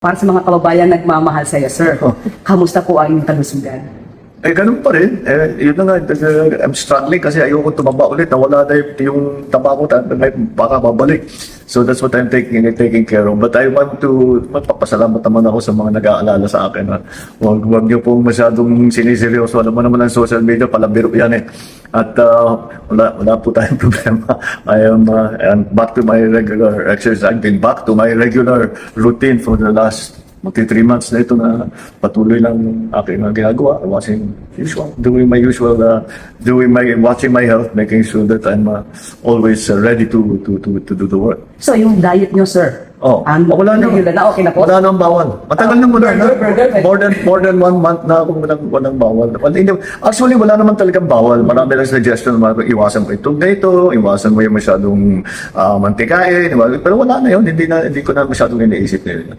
Para sa mga kababayan nagmamahal sa iyo, sir, kamusta po ang inyong kalusugan? Ganun pa rin. Yun na nga, I'm struggling kasi ayoko tumaba ulit. Nawala na yung taba ko, baka babalik. So that's what I'm taking care of. But I want to, magpapasalamat naman ako sa mga nag-aalala sa akin. Huwag niyo pong masyadong siniseryoso. Alam mo naman ang social media, palabiro yan eh. At wala po tayong problema. I'm back to my regular exercise. I've been back to my regular routine for the last 3 months na ito na patuloy lang aking ginagawa, doing my usual, watching my health, making sure that I'm always ready to do the work. So, yung diet nyo, sir, Wala na. okay na po? Wala nang bawal. Matagal na muna na. More than 1 month na ako walang bawal. Actually, wala naman talagang bawal. Marami lang suggestion, iwasan mo itong dito, iwasan mo yung masyadong mantikain, pero wala na yun. Hindi ko na masyadong iniisip na yun.